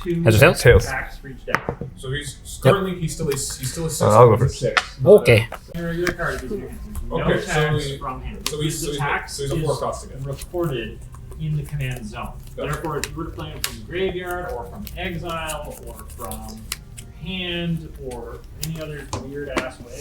2 Has it tails? attacks for each deck. So he's currently he's still a 6. I'll go for 6. Okay. Your regular card is in your hand. No Okay, attacks so from him. so he's His attacks so he's a 4 cost again. recorded in the command zone. Gotcha. Therefore, if you were to play him from the graveyard or from exile or from your hand or any other weird ass way,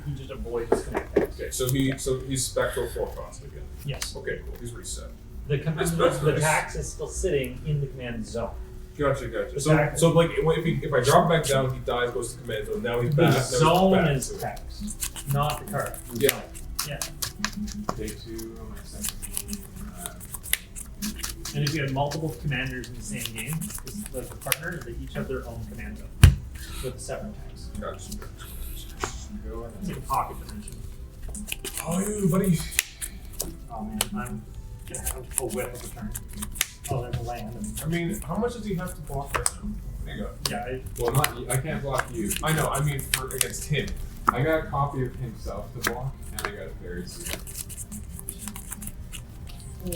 he just avoids connect attacks. Okay, so he's back to a 4 cost again. Yes. Okay, cool. He's reset. The command That's the nice. tax is still sitting in the command zone. Gotcha. Exactly. So like if I drop him back down, he dies, goes to command zone. Now he's The back. now zone he's back is to it. text, not the card. Yeah. Yeah. Day 2, my second And if you have multiple commanders in the same game, the partners, they each have their own command zone with separate tags. Gotcha. It's like a pocket dimension. Oh, buddy. Oh man, I'm gonna have a whip of a turn. Oh, there's a land. I mean, how much does he have to block right now? There you go. Yeah, Well, I can't block you. I know. I mean, for against him. I got a copy of himself to block, and I got a fairy suit.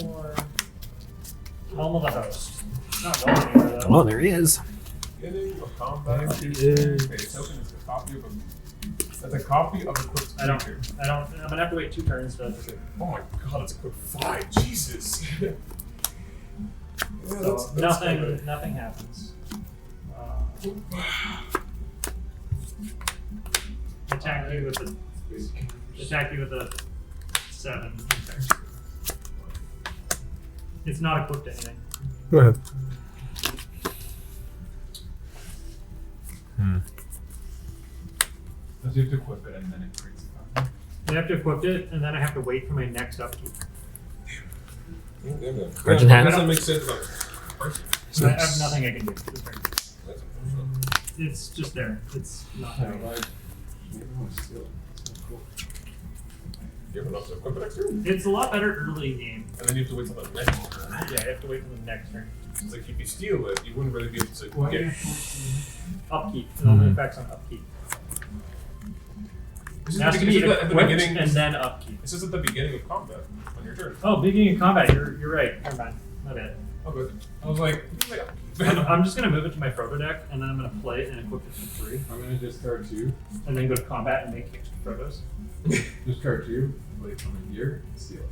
or Helm of the Host. Not going anywhere though. Oh, there he is. Beginning of combat. There he Okay, is. token is a copy of a. That's a copy of a quick I don't. creature. I'm gonna have to wait 2 turns to. Oh my god, it's a quick 5. Jesus. Yeah, So nothing happens. Attack you with a 7. It's not equipped to anything. Go ahead. Does you have to equip it and then it creates a copy? I have to equip it, and then I have to wait for my next upkeep. Virgin hand. Doesn't make sense. So I have nothing I can do. This turn. That's unfortunate. It's just there. It's not Yeah, doing it. like, oh, still. It's not cool. You have enough to equip it next turn? It's a lot better early game. And then you have to wait till the next turn. Yeah, you have to wait for the next turn. It's like if you steal it, you wouldn't really be able to Why get do you it. Upkeep. It only affects on upkeep. This It is has at to the be beginning equipped and then upkeep. This is at the beginning of combat on your turn. Oh, beginning of combat. You're right. Never mind. My bad. Oh, good. I was like, I'm just gonna move it to my proto deck, and then I'm gonna play it and equip it for 3, I'm gonna discard 2. and then go to combat and make extra protos. Discard 2, play from here, and steal it.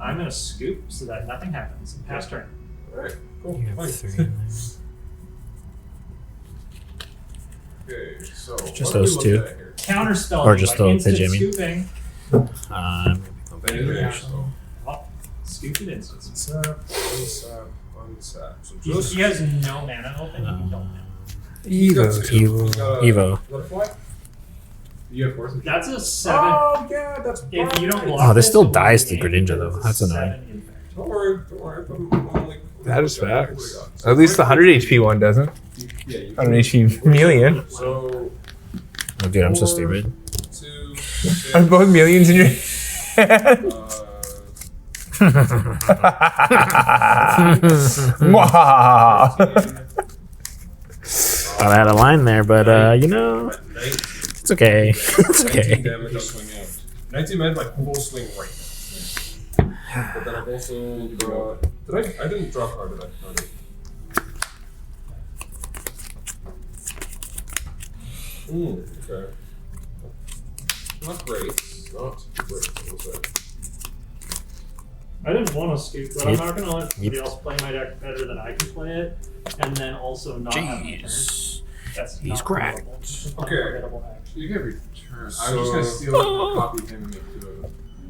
I'm gonna scoop so that nothing happens. Pass turn. Alright, cool. You have Fine. 3 in there. Okay, so Just what are we those looking two? at here? Counter spell. Or just the instant Jimmy. scooping. I'm That is Yeah. so Oh, scoop it instant. unsap. So He just has no mana open. You don't know. Evo. Butterfly? You have force. That's a 7. Oh yeah, that's If you don't fine. block Oh, this still it, it's a dies one to game, Greninja, but though. it's a That's annoying. 7 impact. Don't worry. I'm only, That is what do we facts. got? At least the 100 HP one doesn't. Yeah, you 100 HP million. So Oh, dude, I'm so 4, stupid. 2, Are 6, both millions in your head? Mwah. Thought I had a line there, but you know, 19 it's okay. It's okay. damage I'll swing out. 19 damage like full swing right now. But then I've also got. I didn't draw a card, did I? No, I didn't. Okay. Not great. Not great, I will say. I didn't want to scoop, but I'm Yep. not going to let somebody Yep. else play my deck better than I can play it, and then also not have a turn. Jeez. That's He's not cracked. forgettable. It's just Okay. unforgettable action. You can return. I was So- just gonna steal it and copy him and make it to a.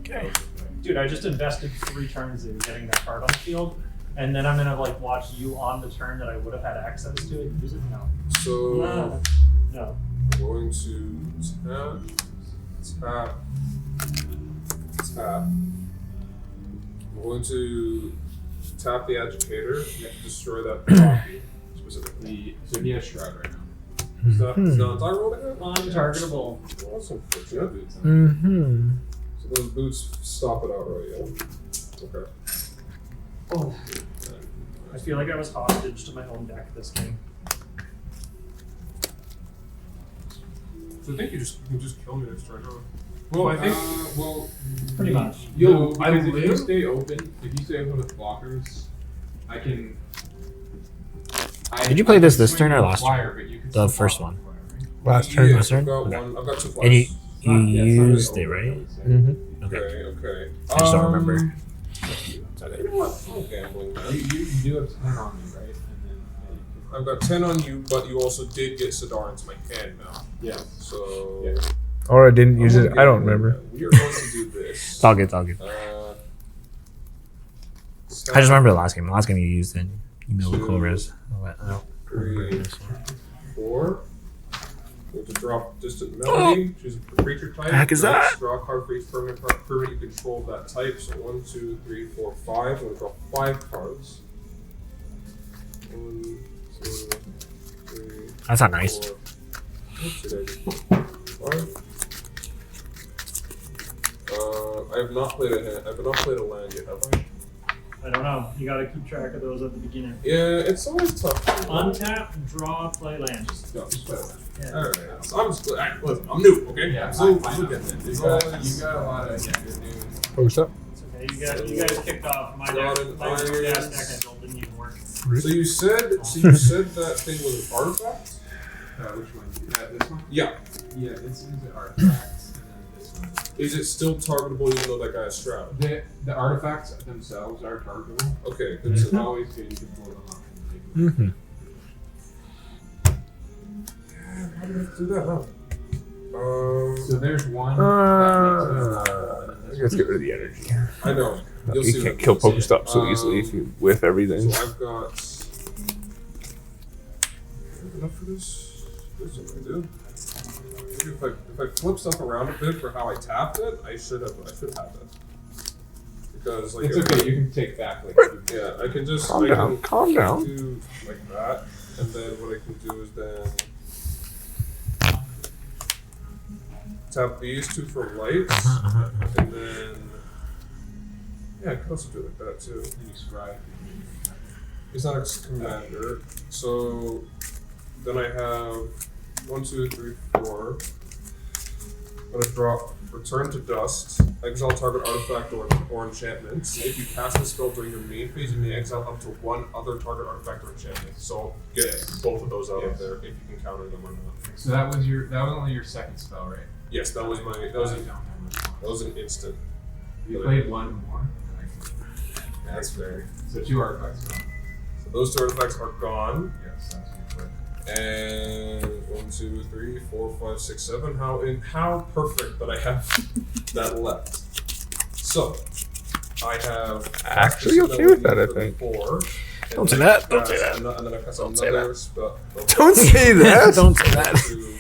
Okay. Dude, I just invested 3 turns in getting that card on the field, and then I'm going to like watch you on the turn that I would have had access to it. Use it? No. So No. I'm going to tap. I'm going to tap the agitator and destroy that copy specifically. So he has shroud right now. Is that not targetable? Untargetable. Well, that's unfortunate. Mm-hmm. So those boots stop it outright, yeah? Okay. Oh. I feel like I was hostage to my own deck this game. So I think you can just kill me next turn, huh? Well, I think. Well, Pretty much. Yo, I because if you live? stay open, if you stay open with blockers, I can Did you play this can turn or swing last flyer, but you can The still first block one. flyer, right? Last turn. Yeah, Last turn? I've got Okay. one. I've got 2 flyers. And you Yeah, it's not really used it, over, I right? would say. Mm-hmm. Okay. Okay. I just don't remember. You know what? I'm gambling. You, you do have 10 on me, right? And then I've got 10 on you, but you also did get Sidar into my hand now. yeah. So. Yeah. Or I didn't use I'm it. gonna I don't gamble. remember. We are going to do this. It's all good. It's all good. I just remember the last game. The last game you used it. You know the cool res. I don't remember 3, this one. 4. Going to drop distant melody. Choose a creature type. The heck is that? Draw a card for each permanent you control of that type. So 1, 2, 3, 4, 5. I'm going to draw 5 cards. 1, 2, 3. That's not nice. 4. What did I do? 5. I have not played a hand. I have not played a land yet, have I? I don't know. You gotta keep track of those at the beginning. Yeah, it's always tough. Untap, draw, play land. No, just play a land. Yeah. Alright, so I'm just, listen, I'm new, okay? Yeah, so fine, look fine. at that. You It's got, always- you got a lot of good news. Post up. It's okay. You guys kicked off. My Got it. my weird ass Irons. deck I built didn't even work. So you said that thing was an artifact? Which one? This one? Yeah. Yeah, this is the artifacts, and then this one. Is it still targetable even though that guy is Stroud? The artifacts themselves are targetable. Okay, good It's to know. always good. You can pull them up and take them. Mm-hmm. How did I do that, huh? So there's one. Let's get rid of the energy. I know. You'll You see can't what kill I'm saying. Pokestop so easily if you whiff everything. So I've got enough for this. This is what I do. Maybe if I flip stuff around a bit for how I tapped it, I should have it. Because like It's okay. You can take back like. yeah, I can just Calm I down. can Calm down. do like that, and then what I can do is then tap these 2 for lights, and then yeah, I can also do it like that too. You scribe. He's not a commander, so then I have 1, 2, 3, 4. I'm gonna draw Return to Dust, exile target artifact or enchantment. If you cast the spell during your main phase, you may exile up to 1 other target artifact or enchantment. So get both of those out of there if you can counter them or not. So that was only your second spell, right? Yes, that was an instant. You played one more. That's fair. So 2 artifacts gone. So those 2 artifacts are gone. Yes, that's your play. And 1, 2, 3, 4, 5, 6, 7. How perfect that I have that left. So I have Actually okay with that, I think. 4. Don't say that. Don't say that. And then I cast Don't say another that. spell. Don't say that. Don't say that. 2,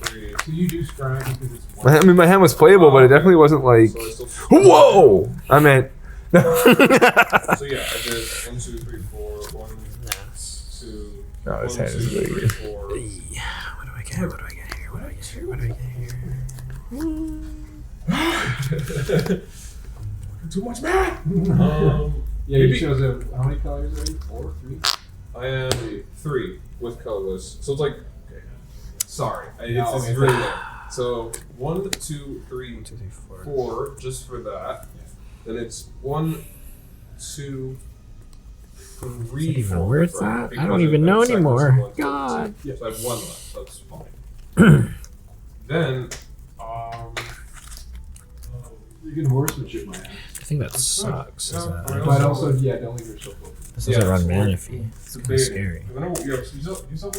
3. So you do scribe because it's one. I mean, my hand was playable, but it definitely wasn't like. So I still. Whoa! I meant. So yeah, I did 1, 2, 3, 4. 1, 2. No, this 1, hand is 2, really 3, good. 4. What do I get? What do I get here? What do I get here? What do I get here? Too much math. Yeah, Maybe- you chose how many colors are you? 4, 3? I am 3 with colorless, so it's like. Sorry, No, it's okay. really low. So 1, 2, 3, 1, 2, 3, 4. 4 just for that. Then it's 1, 2, 3. Is it even 4 worth for- that? I because don't even know it's seconds, anymore. 1, 2, God. Yeah, so I have 1 left. That's fine. Then You can horsemanship my ass. I think that sucks. Is that, But also, yeah, don't leave yourself open. this Yeah, doesn't run it's mana weird. fee. It's kind They- of scary. I don't know. You have a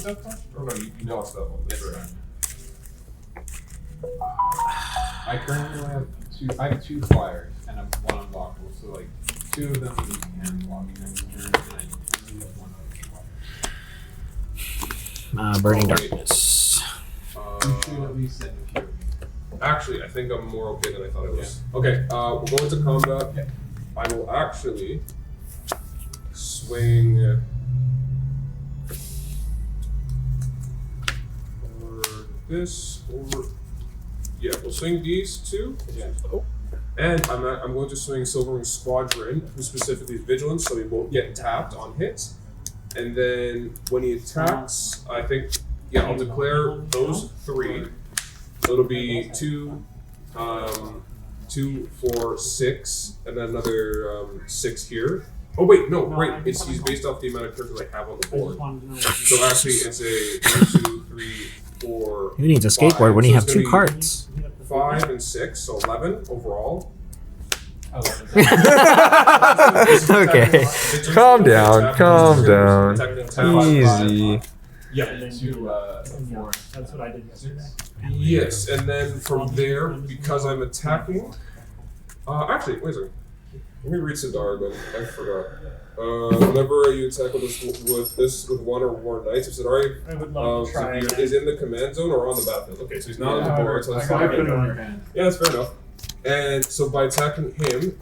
death touch? Oh no, you lost that one. That's right. I currently only have 2. I have 2 flyers and I'm 1 unblockable. So like 2 of them you can block next turn, and I only have 1 other flyer. Burning Oh, wait. Darkness. You should at least send a few. Actually, I think I'm more okay than I thought I was. Okay, we'll go into combat. Yeah. I will actually swing or this or yeah, we'll swing these 2. Yeah. And I'm going to swing Silvering Squadron, who specifically is Vigilance, so he won't get tapped on hits. And then when he attacks, I think I'll declare those 3. So it'll be 2, 2, 4, 6, and then another 6 here. Oh wait, no, No, right. I He's just- based off the amount of characters I have on the I just board. wanted to know. So actually, it's a 1, 2, 3, 4. Who needs a 5. skateboard when you So have it's 2 gonna be carts? 5 and 6, so 11 overall. Okay. Calm down, calm down. Easy. Yeah. And then Two, yeah, that's what I did yesterday. Yes, and then from there, because I'm attacking. Actually, wait a second. Let me read Sidar again. I forgot. Whenever you attack with this with 1 or more knights, if Sidari I would love to try it. is in the command zone or on the battlefield. Okay, so he's not on the board, so that's I fine. put it on your hand. Yeah, that's fair enough. And so by attacking him,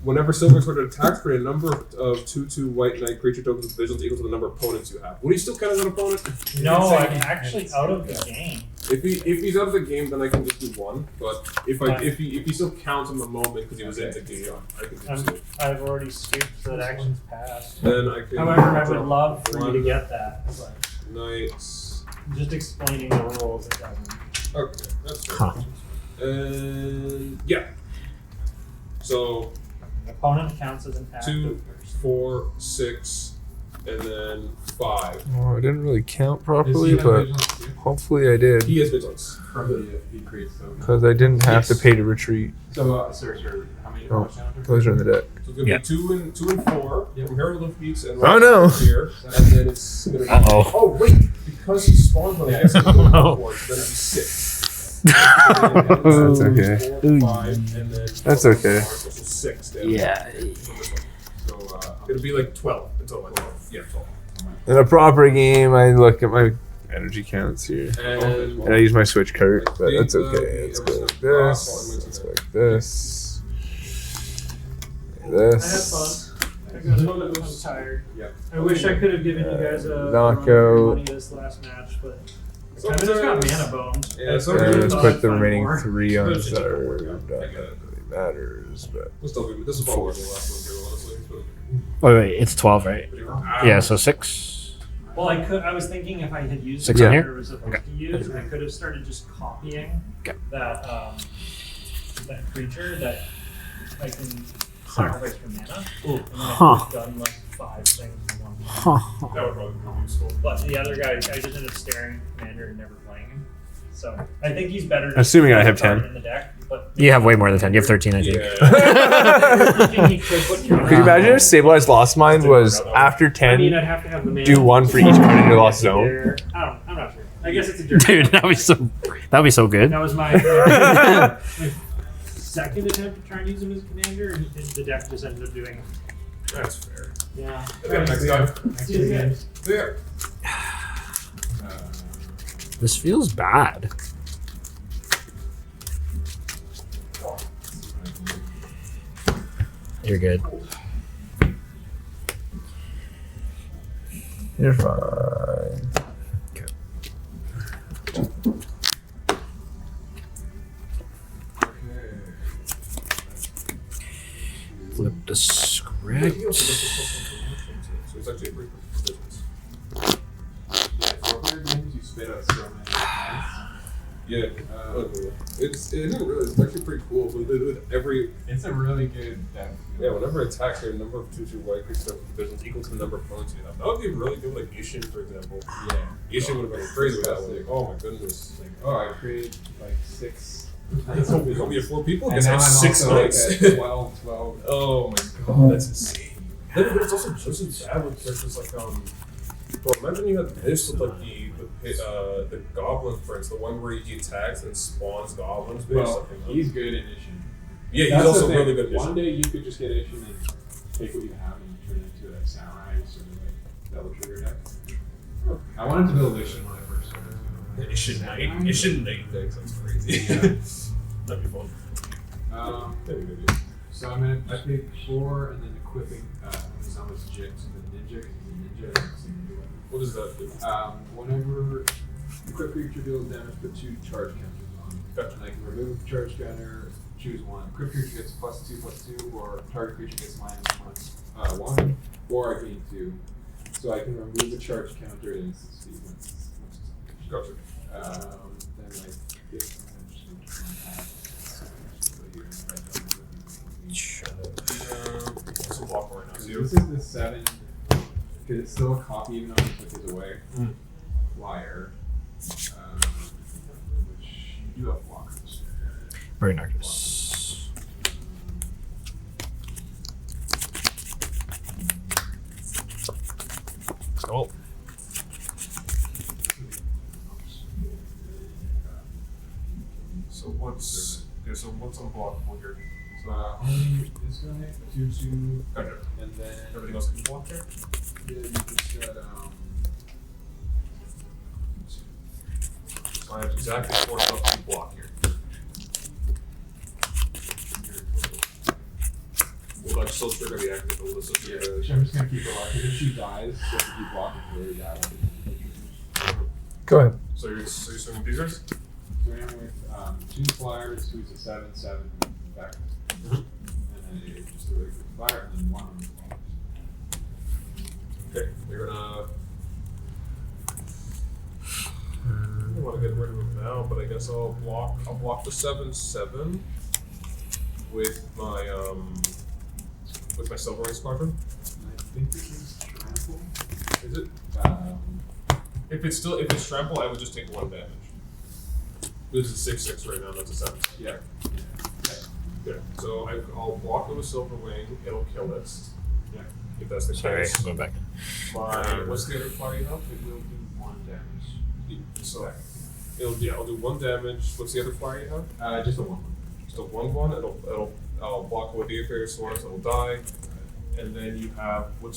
whenever Silver Sword attacks, create a number of 2/2 white knight creature tokens with vigilance equal to the number of opponents you have. Would he still count as an opponent? No, I'm actually out of the game. If he's out of the game, then I can just do 1. But if he still counts in the moment because he was in the game, I can just do. I've already scooped so that action's passed. Then I can. However, I would love for you to 1 get that. But knights. just explaining the rules, it doesn't. Okay, that's fair. Huh. And yeah. So An opponent counts as an active 2, person. 4, 6, and then 5. Oh, I didn't really count Does properly, he have but vigilance too? hopefully I did. He has vigilance. From the he creates those. Because I didn't have to Yes. pay to retreat. So, sir, how many Oh. touchdowns? Those are in the deck. So it's gonna Yeah. be 2 and 4 from Herald of Feats and Oh, no. here, and then it's gonna be. Uh-oh. Oh wait, because he spawned on I guess it's Oh, going no. upwards, then it'd be 6. That's okay. 4, 5, and then That's 4, okay. So 6 damage. Yeah. So it'll be like 12 until my 12. Yeah, 12. In a proper game, I look at my energy counts here. And And I use my switch card, but that's Data, okay. Let's go like the this. Let's go like this. Like this. I had fun. I'm tired. Yeah. I wish I could have given you guys a Knockout. run for money this last match, but I kind of just got mana boned. Yeah, I sometimes- really And let's thought put I'd the find remaining more. 3 on Those just don't Zard. work out. Not I that get it. really matters, but We'll still be. This is probably the last one here, honestly. Wait, it's 12, right? But, Yeah, so 6. Well, I was thinking if I had used 6 the on card here? I was supposed to use, I could have started just copying Okay. that creature that I can sacrifice for mana. And then I could have done like 5 things in one. that would probably be useful. But the other guy, I just ended up staring at Commander and never playing him. So I think he's better. just Assuming I have card 10. in the deck, but You have way more than 10. You have 13, I think. thinking he could put your- could you imagine if Stabilized Lost Mine was after I mean, 10, I'd have to have the mana. do 1 for each card in your lost zone? I'm not sure. I guess it's a jerk. Dude, that'd be so good. That was my second attempt to try and use him as commander, and the deck just ended up doing. That's fair. Yeah. Okay, next time. See you guys. There. This feels bad. You're good. You're fine. Flip the Yeah, script. he also does this so it's actually a great business. For player games, you spit out so many times. Yeah. It's actually pretty cool. With every It's a really good deck. whenever it attacks, your number of 2/2 white creatures with business equal to the number of opponents you have. That would be really good, like Ishin, for example. Yeah. Ishin would have been crazy with that one. Like, oh my goodness. Like, oh, I created like 6. It's only 4 people. And Guess I now have I'm 6 also like knights. at 12. Oh my god, that's insane. But it's also just bad with characters like Bro, imagine you had this with like the goblin prince, the one where he attacks and spawns goblins. Well, he's good in Ishin. Yeah, he's That's the also thing. really good. One day you could just get Ishin and take what you have and turn it into a samurai sort of like double trigger deck. I wanted to build Ishin when I first started. Ishin Knight decks, that's crazy. Yeah. That'd be fun. Maybe. So I paid 4 and then equipping his name was Jit, the ninja, 'cause he's a ninja. It's a ninja weapon. What does that do? Whenever equipped creature deals damage, put 2 charge counters on. Gotcha. And I can remove charge counter, choose 1. Equipped creature gets +2/+2, or target creature gets -1, or I gain 2. So I can remove the charge counter and it's speed once it's Gotcha. then like this. Some block right now. 2. This is the 7, because it's still a copy even though I took his away. Flyer, which you do have blockers. Very nice. Oh. So what's unblockable here? So only this guy, 2/2, Gotcha. and then Everything else can be blocked here? yeah, you just got So I have exactly 4 stuff to block here. Will that still trigger the active? Will this yeah. trigger I'm just gonna keep her locked because if she dies, you have to keep blocking her. That one. Go ahead. So you're swinging these guys? So I'm with 2 flyers, 2 to 7 back, and then just a regular flyer, and then 1 on the flyers. Okay, you're gonna. I don't want to get rid of him now, but I guess I'll block the 7/7 with my Silver Ring Squadron. And I think this is trample. Is it? Um, If it's trample, I would just take 1 damage. This is 6/6 right now. That's a 7. yeah. Okay, so I'll block it with Silver Wing. It'll kill it. Yeah. If that's the Sorry, case. I'm going back. What's the other flyer you have? It will do 1 damage. So I'll do 1 damage. What's the other flyer you have? Just a 1. Just a 1/1. I'll block it with the Aether Source. It'll die. And then you have one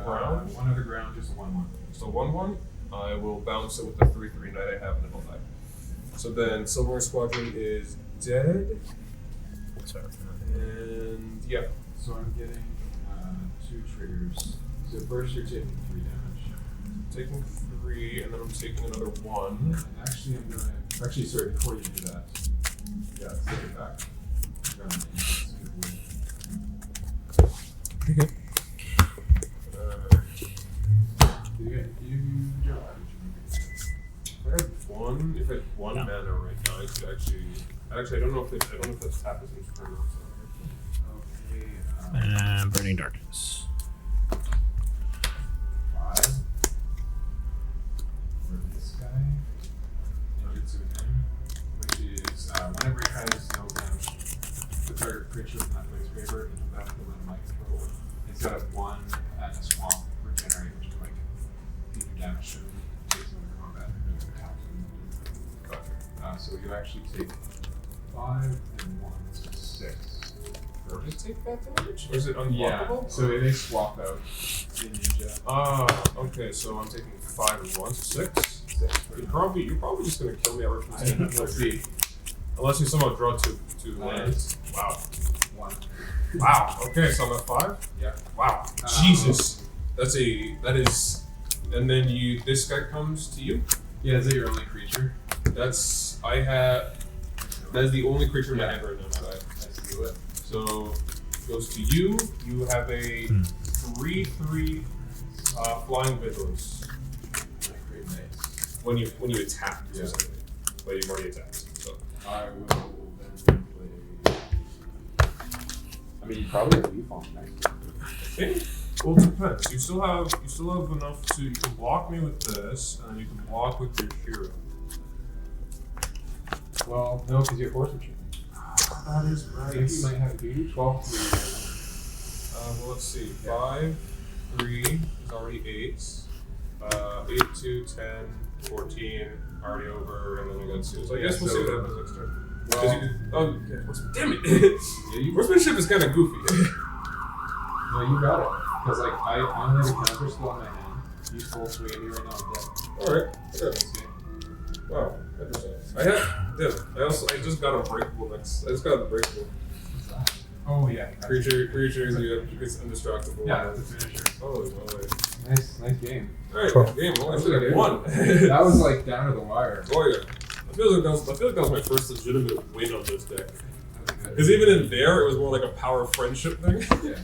ground. One other ground, just a 1/1. So 1/1. I will bounce it with the 3/3 knight I have, and it'll die. So then Silver Ring Squadron is dead. Sorry. And yeah. So I'm getting 2 triggers. So first you're taking 3 damage. Taking 3, and then I'm taking another 1. And actually I'm gonna sorry, before you do that. Yeah, let's take it back. Okay. If I had 1 mana right now, I could actually I don't know if that's tap as much turn or Okay, And Burning Darkness. 5. For this guy. Ninjutsu him. Which is whenever he has no damage, the target creature from that place favor into the battlefield under my control. It's got a 1 and a swamp regenerate, which is like do damage to him. Takes him into combat and attacks him. Gotcha. So you actually take 5 and 1, so 6. Or just take that damage? Or is it unblockable? Yeah, so they swap out in Ninja. Okay, so I'm taking 5 and 1, so 6. 6 You're probably just gonna kill me ever from We'll see. Unless you somehow draw two lands. Wow. 1. Wow. Okay, so I'm at 5? Yeah. Wow. Jesus. That is and then this guy comes to you? Yeah, is that your only creature? That is the only creature in my hand right now. So I steal it. So goes to you. You have a 3/3 flying vigilance. Great, nice. When you attack, Yeah. specifically. But you've already attacked. So I will then play. I mean, you probably have Leaf on next. I think well, it depends. You still have enough to you can block me with this, and then you can block with your hero. Well, no, because you're force retreating. That is I think you might have to do 12 3. Well, let's see. 5, 3 is already 8. 8, 2, 10, 14, already over, and then I got 2. So I guess we'll see what happens next turn. Well, Damn it! yeah, Horsemanship is kind of goofy. no, you got it. Because like I only have a counter skill in my hand. Use full swing at me right now. I'm dead. Alright. This game. Wow. Interesting. I just got Unbreakable next. I just got Unbreakable. Oh yeah. Creature, it's indestructible. Yeah, that's a finisher. Holy moly. Nice game. Alright, Cool. game. Well, I That's still a good got 1. That was like down to the wire. Oh yeah. I feel like that was my first legitimate win on this deck. That Because even in there, it was more like a power friendship thing. Yeah.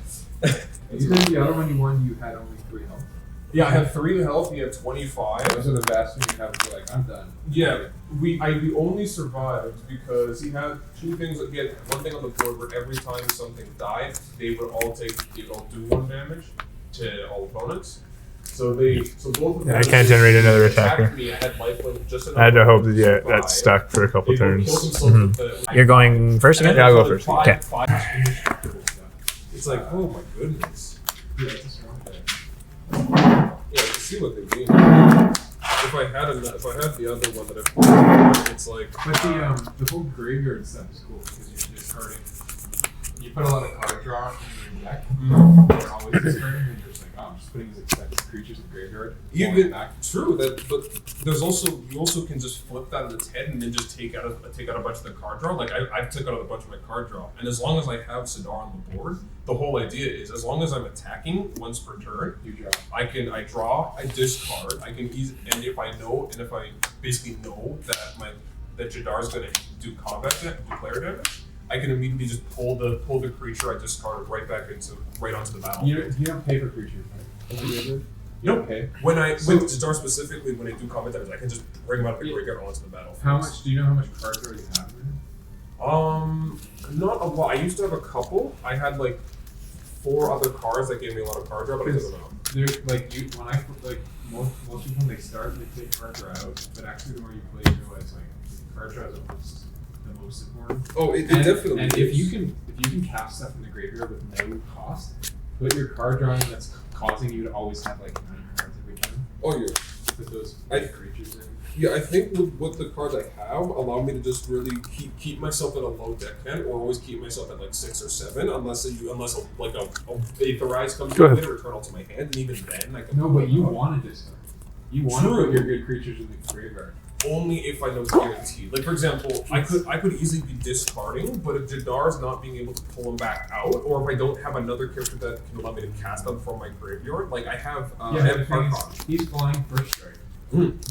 You think the other one you won, you had only 3 health? Yeah, I had 3 health. He had 25. Those are the best when you have to be like, I'm done. Yeah, we only survived because he had 2 things. He had one thing on the board where every time something died, they would all do 1 damage to all opponents. So both of them. I can't generate another attacked attacker. me. I had lifelink just enough. I had to hope that to that stuck for a couple They both turns. killed themselves Mhm. with the- You're going first again? And then Yeah, I'll go there's first. another Okay. five indestructible stuff. It's like, oh my goodness. Yeah, it's just one thing. Yeah, I can see what they mean. If I had the other one that I pulled, it's like. But the whole graveyard stuff is cool because you're discarding. You put a lot of card draw in your deck. You're always discarding, and you're just like, oh, I'm just putting these expensive creatures in graveyard. Even back. true that, but there's also you also can just flip that on its head and then just take out a bunch of the card draw. Like I took out a bunch of my card draw, and as long as I have Sidar on the board, the whole idea is as long as I'm attacking once per turn, You draw. I draw, I discard, I can and if I basically know that Jadar's going to do player damage, I can immediately just pull the creature I discarded right onto the battlefield. You don't pay for creatures, right? You don't pay. With Jadar specifically, when I do combat damage, I can just bring him out of the graveyard onto the battlefield. How much? Do you know how much card draw you have in Not a lot. I used to have a couple. I had like 4 other cards that gave me a lot of card draw, but I didn't know. There's most people when they start, they take card draw out, but actually the more you play, you realize like card draw is almost the most important. Oh, it And definitely is. if you can cast stuff in the graveyard with no cost, put your card drawing that's causing you to always have like 9 cards every time. Oh yeah. Put those creatures in. Yeah, I think with the cards I have, allow me to just really keep myself at a low deck count, or always keep myself at like 6 or 7, unless a Aetherize comes in and return all to my hand, and even then I can. No, but you wanted this stuff. You want to put your good creatures in the graveyard. Only if I know it's guaranteed. Like for example, I could easily be discarding, but if Jadar's not being able to pull them back out, or if I don't have another character that can allow me to cast them from my graveyard, like I have. I have Karkon. He's flying first strike.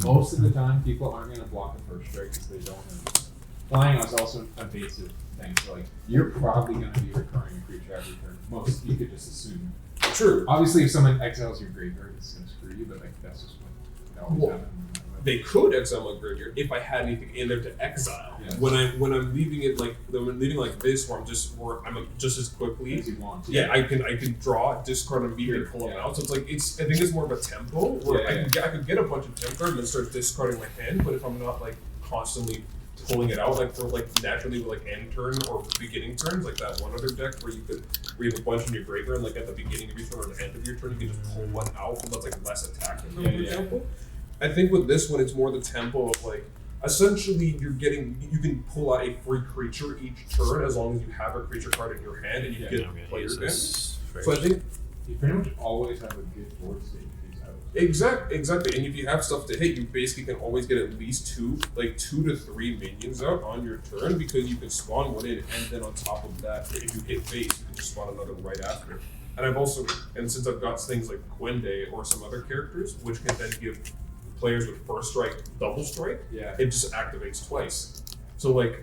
Most of the time, people aren't going to block a first strike because they don't have. Flying is also an evasive thing, so like you're probably going to be recurring a creature every turn. Most you could just assume. True. Obviously, if someone exiles your graveyard, it's going to screw you, but like that's just what always happens. They could exile my graveyard if I had anything in there to exile. Yes. When I'm leaving it like this, where I'm just as quickly. As you want to. Yeah, I can draw, discard, and immediately pull them out. So it's like I think it's more of a tempo where I could get a bunch of tempo and then start discarding my hand. But if I'm not like constantly pulling it out, like for like naturally with like end turn or beginning turns, like that one other deck where you have a bunch in your graveyard, and like at the beginning of your turn or the end of your turn, you can just pull one out, and that's like less attacking, for example. I think with this one, it's more the tempo of like, essentially you can pull out a free creature each turn as long as you have a creature card in your hand and you get player damage. So I think you pretty much always have a good board state if he's out. exactly. And if you have stuff to hit, you basically can always get at least 2 to 3 minions out on your turn because you can spawn one in, and then on top of that, if you hit face, you can just spawn another right after. And since I've got things like Quende or some other characters, which can then give players with first strike double strike, it just activates twice. So like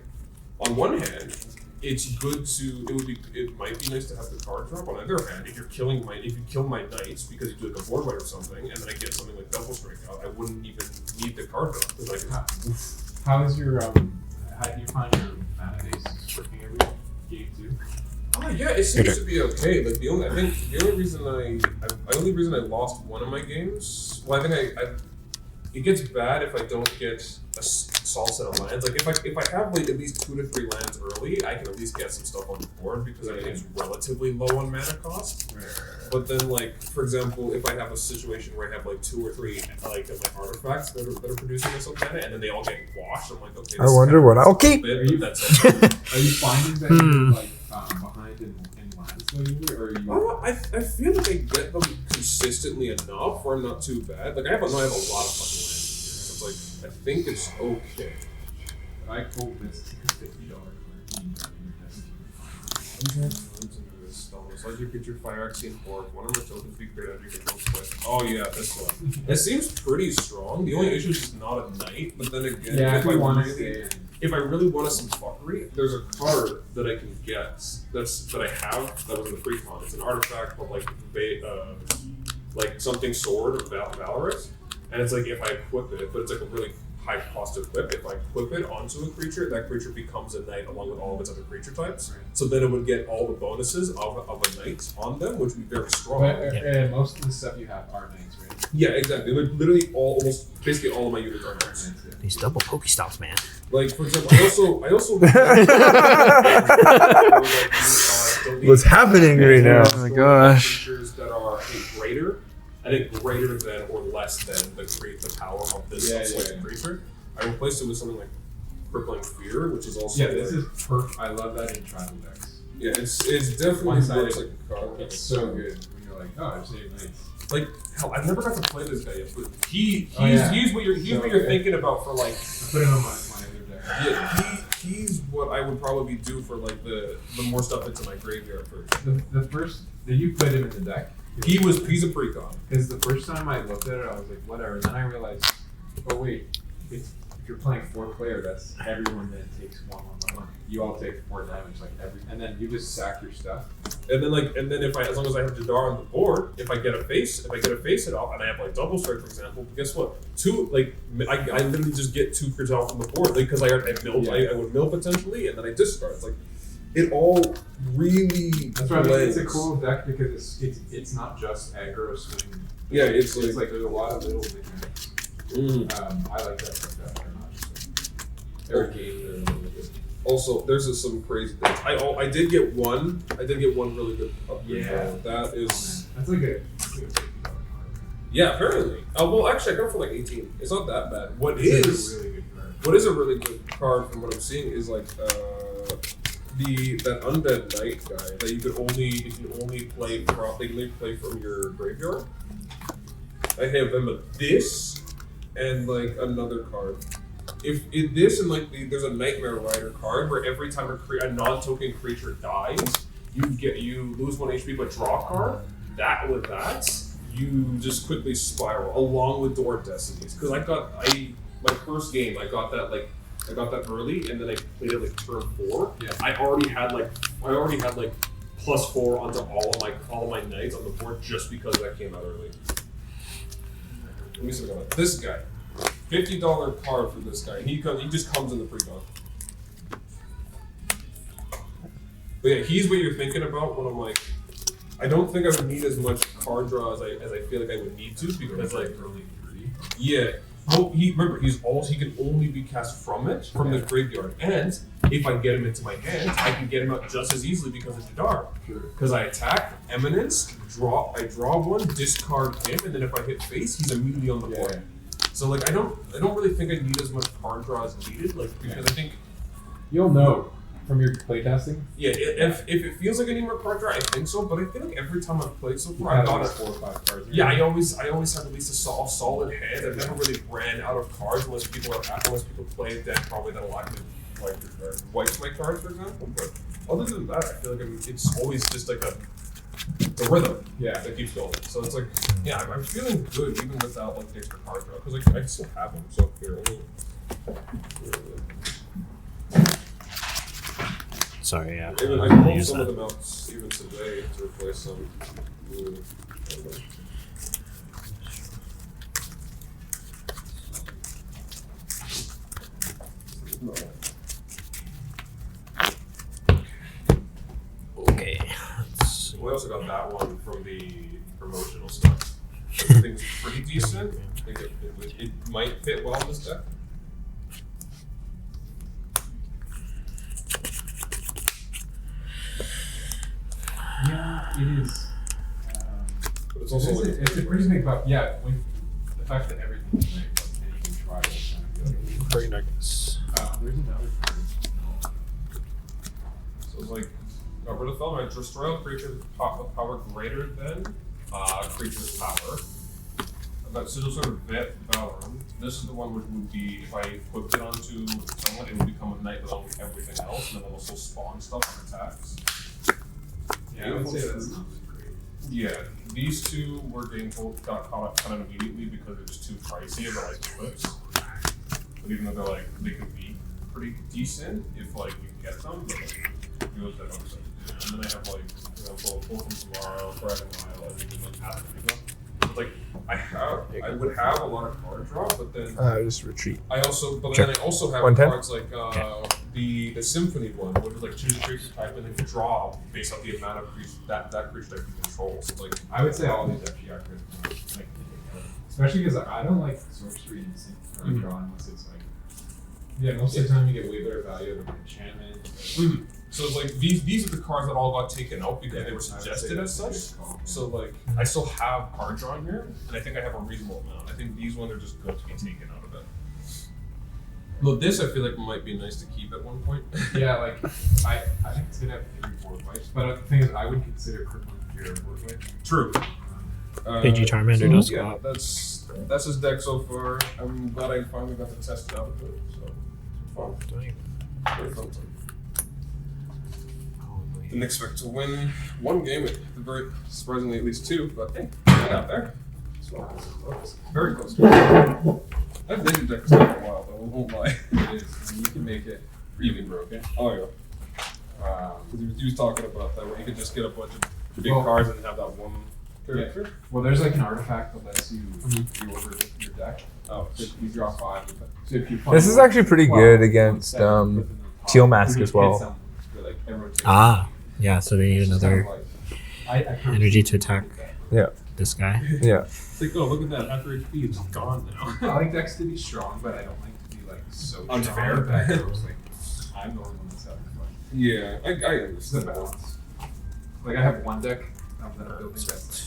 on one hand, it's good it might be nice to have the card drop. On the other hand, if you kill my knights because you do like a board wipe or something, and then I get something like double strike out, I wouldn't even need the card drop because I can. How is your how do you find your mana base working every game too? Oh yeah, it seems to be okay. Like the only reason I lost one of my games. Well, I think it gets bad if I don't get a solid set of lands. Like if I have like at least 2 to 3 lands early, I can at least get some stuff on the board because everything's relatively low on mana cost. But then like for example, if I have a situation where I have like 2 or 3 like of my artifacts that are producing myself mana, and then they all get washed, I'm like, okay. I wonder what I'll keep. Are you finding that you're like behind in lands though usually, or are you? Oh, I feel like I get them consistently enough where I'm not too bad. Like I have a lot of fucking lands here, so it's like I think it's okay. I told this $50 for Select your creature, fire, Axion, Fork. One of the tokens be created under control split. Oh yeah, this one. It seems pretty strong. The only issue is it's not a knight, but then again, if I really wanted some fuckery, there's a card that I can get that I have that was in the pre-con. It's an artifact called like like something sword or Valorous, and it's like if I equip it, but it's like a really high cost to equip. If I equip it onto a creature, that creature becomes a knight along with all of its other creature types. So then it would get all the bonuses of a knight on them, which would be very strong. But most of the stuff you have are knights, right? Yeah, exactly. Literally almost basically all of my units are knights. These double Pokestops, man. Like for example, I also What's happening right now? Oh my gosh. Creatures that are greater, I think greater than or less than the power of this creature. I replaced it with something like Crippling Fear, which is also this is perfect. I love that in tribal decks. Yeah, it's definitely One-sided. works like a card. It's so good when you're like, oh, I've saved knights. Like hell, I've never got to play this guy yet, but he's what you're thinking about for like. I put it on my other deck. Yeah, he's what I would probably do for like the more stuff into my graveyard first. The first did you put him in the deck? He's a precon. Because the first time I looked at it, I was like, whatever. And then I realized, oh wait, if you're playing 4-player, that's everyone that takes 1/1/1. You all take 4 damage, and then you just sack your stuff. And then if as long as I have Jadar on the board, if I get a face hit off, and I have like double strike, for example, guess what? I literally just get 2 creatures off on the board because I would mill potentially, and then I discard. It's like it all really. That's right. It's a cool deck because it's not just aggro swing. Yeah, it's like there's a lot of little mechanics. I like that deck very much. Every game they're a little bit. Also, there's some crazy things. I did get one really good upgrade. Yeah. That is. That's like a Yeah, apparently. Well, actually, I got it for like 18. It's not that bad. What a is really good card. What is a really good card from what I'm seeing is like that undead knight guy that you can only play from your graveyard. I have them with this and like another card. If this and like there's a Nightmare Rider card where every time a non-token creature dies, you lose 1 HP but draw a card. You just quickly spiral along with Door of Destinies. Because my first game I got that early and then I played it like turn 4. Yeah. I already had like +4 onto all of my knights on the board just because that came out early. Let me see what I got. This guy. $50 card for this guy. He just comes in the pre-con. But yeah, he's what you're thinking about when I'm like, I don't think I would need as much card draw as I feel like I would need to because like early 3. Yeah. Well, he can only be cast from the graveyard, and if I get him into my hand, I can get him out just as easily because of Jadar. Sure. Because I attack, Eminence, I draw one, discard him, and then if I hit face, he's immediately on the board. Yeah. So like I don't really think I need as much card draw as needed, like because I think You'll know from your playtesting. yeah, if it feels like I need more card draw, I think so. But I feel like every time I've played so far, I've got like it. 4 or 5 cards. Yeah, I always have at least a solid hand. I've never really ran out of cards unless people play a deck probably that'll actively like wipes my cards, for example. But other than that, I feel like it's always just like the rhythm that keeps going. So it's like I'm feeling good even without like the extra card draw because like I can still have them. So here, Sorry, yeah. even I pulled some of them out even today to replace some. Okay. We also got that one from the promotional stuff. I think it's pretty decent. I think it might fit well in this deck. Yeah, it is. But it's also It's a pretty big buff. Yeah, the fact that everything is made, and you can try it kind of good. Very nice. There's another card. So it's like, got rid of Filmic, destroy all creatures with power greater than creature's power. I've got Sigil Sword of Valorem. This is the one which would be, if I equipped it onto someone, it would become a knight along with everything else, and then also spawn stuff on attacks. Yeah, I would say that's not great. Yeah, these two got caught up kind of immediately because it was too pricey, they're like clips. But even though they could be pretty decent if like you get them, but like, it was that other. And then I have like, for example, Both from Tomorrow, Friday Mile, and then like Avenida. like I would have a lot of card draw, but then Just retreat. I also Sure. then I also have 110? cards like the Symphony one, which is like choose a creature type and then draw based on the amount of creature that creature type you control. So like I would say all these actually are critical. Like, especially because I don't like sorcery and sync draw unless it's like. Yeah, most of the time you get way better value of an enchantment. so it's like these are the cards that all got taken out because they were I would say suggested as that's a such. good call, yeah. So like I still have card draw in here, and I think I have a reasonable amount. I think these ones are just good to be taken out of it. Well, this I feel like might be nice to keep at one point. Yeah, like I think it's gonna have 3 board wipes, but the thing is, I would consider crippling fear a board wipe. True. Pidgey Charmander does yeah, swap. that's his deck so far. I'm glad I finally got to test it out a bit. So fun. Very fun. Didn't expect to win one game, very surprisingly at least 2, but hey, I got there. So very close to it. That Digit deck is taking a while though, I won't lie. It is, and you can make it really broken. Oh yeah. Because he was talking about that, where you could just get a bunch of big Well- cards and have that one character. Well, there's like an artifact that lets you reorder your deck. Oh, So you draw 5. So if you This is actually pretty good against Teal Mask as well. Yeah, so they need another energy to attack Yeah. this guy. Yeah. it's like, oh, look at that. After HP, it's gone now. I like decks to be strong, but I don't like to be like so Unfair. strong that it goes, like, I'm the only one that's having fun. Yeah, I It's the understand. balance. Like I have one deck that I'm building that's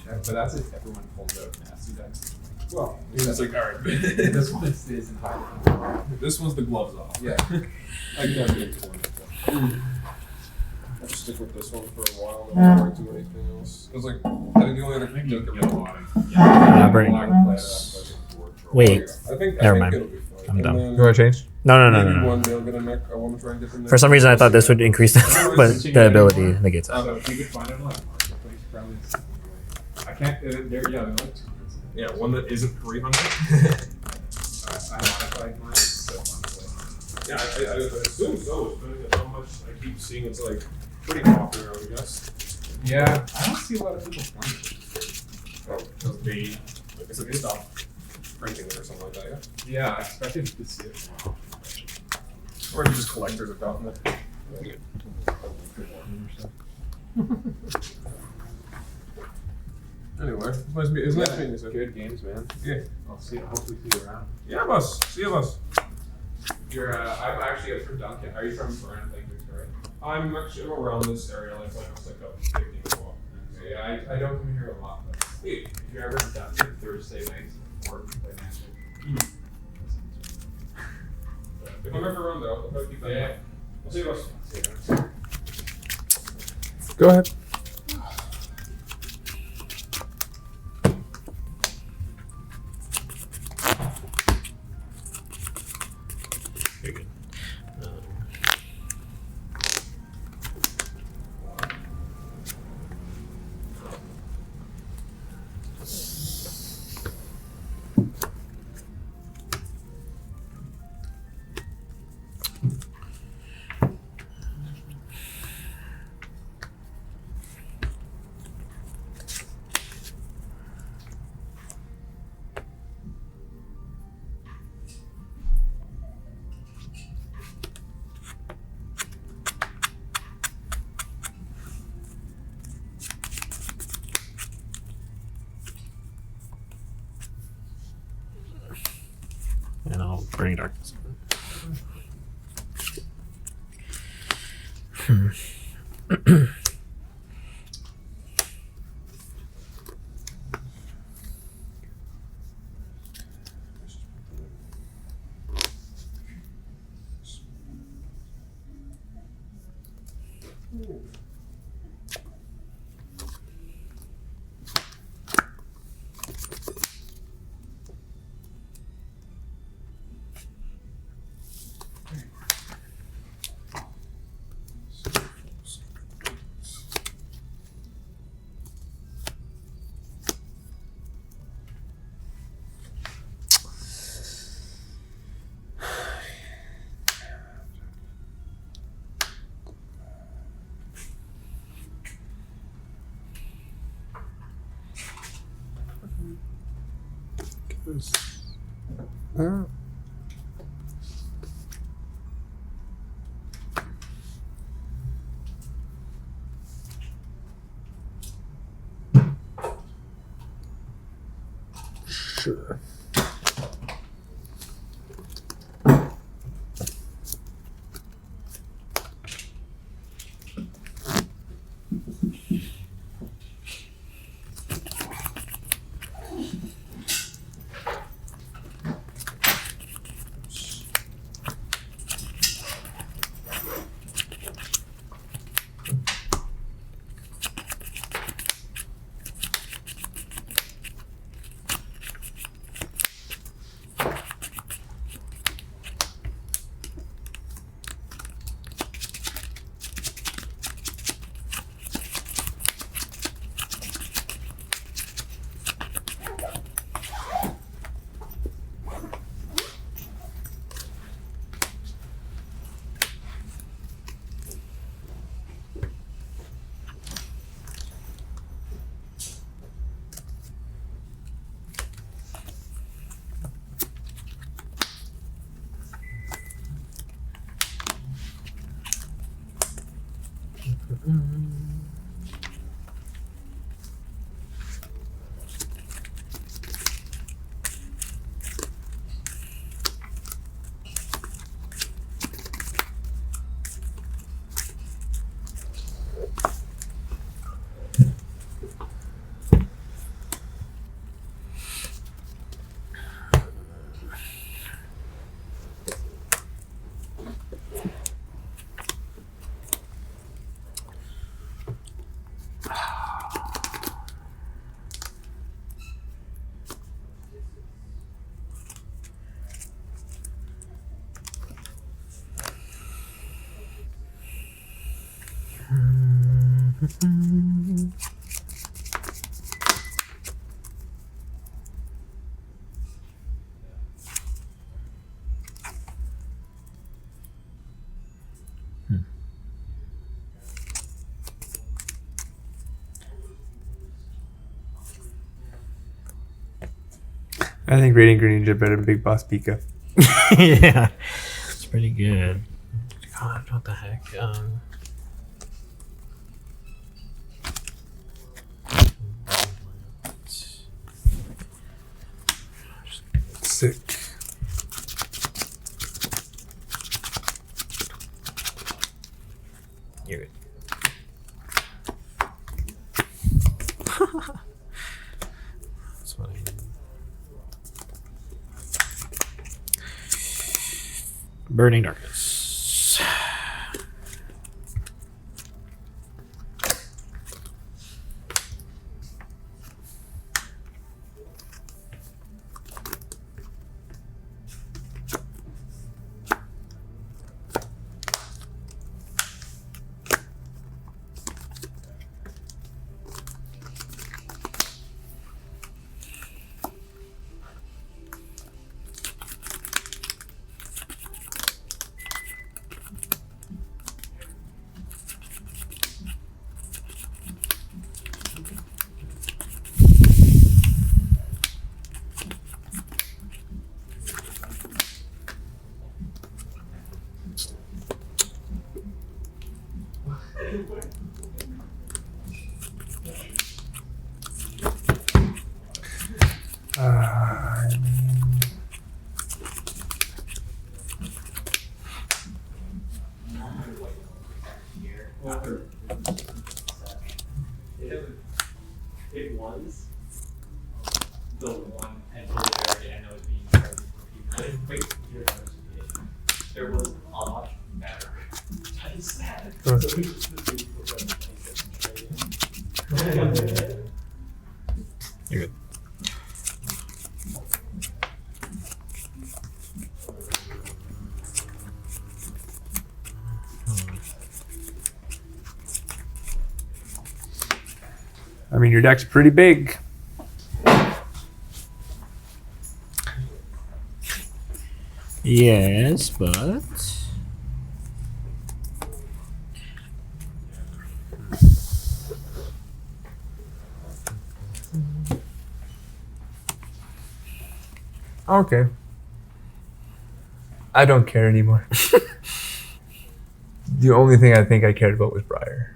but that's if everyone pulls out nasty decks. Well, it's like, alright. This one stays in high. This one's the gloves off. Yeah. I can't do it. I'll just stick with this one for a while and not do anything else. It was like, I think the only other I think you deck can get a lot of Burning Wait, I think Never I mind. think it'll be fine. I'm And done. then You want to change? No, maybe one day I'll get a neck. I want to try and get the neck. For some reason, I thought this would increase that, but the ability negates it. So if you could find it on like marketplace, probably it's I can't. They're like 200. Yeah, one that isn't 300. I modified mine. It's so fun to play. Yeah, I assume so. Depending on how much I keep seeing, it's like pretty popular, I guess. Yeah, I don't see a lot of people playing it. Because they, like I said, they stopped printing it or something like that. Yeah, I expected to see it. Yeah, or just collectors have gotten it. Anyway, it's nice meeting you. Sir. Good games, man. Yeah. I'll see. Hopefully, see you around. Yeah, boss. See you, boss. You're. I'm actually from Duncan. Are you from Brand Lake, Victoria? I'm actually around this area, like up 15 o'clock. Yeah, I don't come here a lot, but Yeah. if you're ever in Duncan Thursday nights, or play Magic. If I'm ever around, though, I'll probably keep that in Yeah. mind. I'll see you, boss. See you. Go ahead. Very good. And I'll bring darkness. Sure. I think Radiant Greninja better than Big Boss Pika. Yeah, it's pretty good. God, what the heck? Sick. You're good. That's what I need. Burning Darkness. It was the one, and for the charity, I know it's being charged for people. Wait, here's the investigation. There was a lot better. That is sad. So we just the big You're good. I mean, your deck's pretty big. Yes, but Okay. I don't care anymore. The only thing I think I cared about was Briar.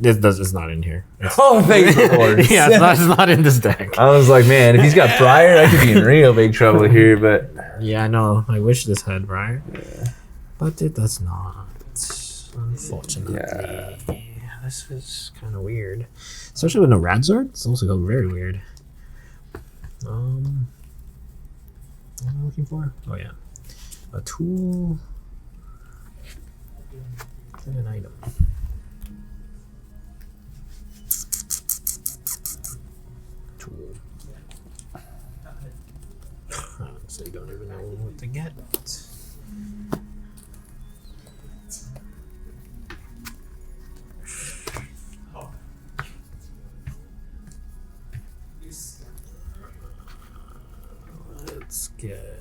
It's not in here. Oh, thank the Lord. Yeah, it's not in this deck. I was like, man, if he's got Briar, I could be in real big trouble here, but... Yeah, I know. I wish this had Briar. Yeah. But it does not. Unfortunately. Yeah. This is kind of weird. Especially with no Radzord. It's also very weird. What am I looking for? Oh, yeah. A tool. And an item. Tool. So you don't even know what to get. Let's get.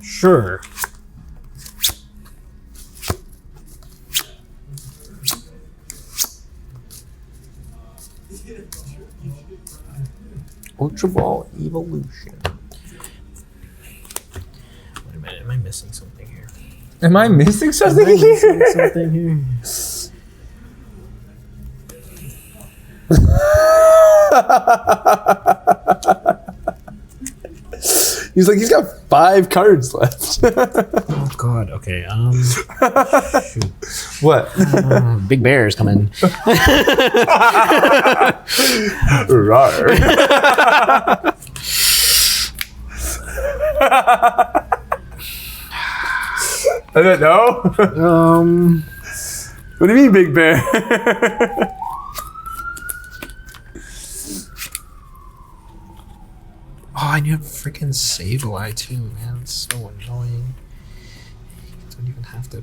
Sure. Ultra Ball Evolution. Wait a minute, am I missing something here? Am I missing something here? He's like, he's got 5 cards left. Oh god, okay, shoot. What? Big Bear's coming. Rawr. I don't know. What do you mean, Big Bear? Oh, I need a freaking Sableye too, man. It's so annoying. You don't even have to.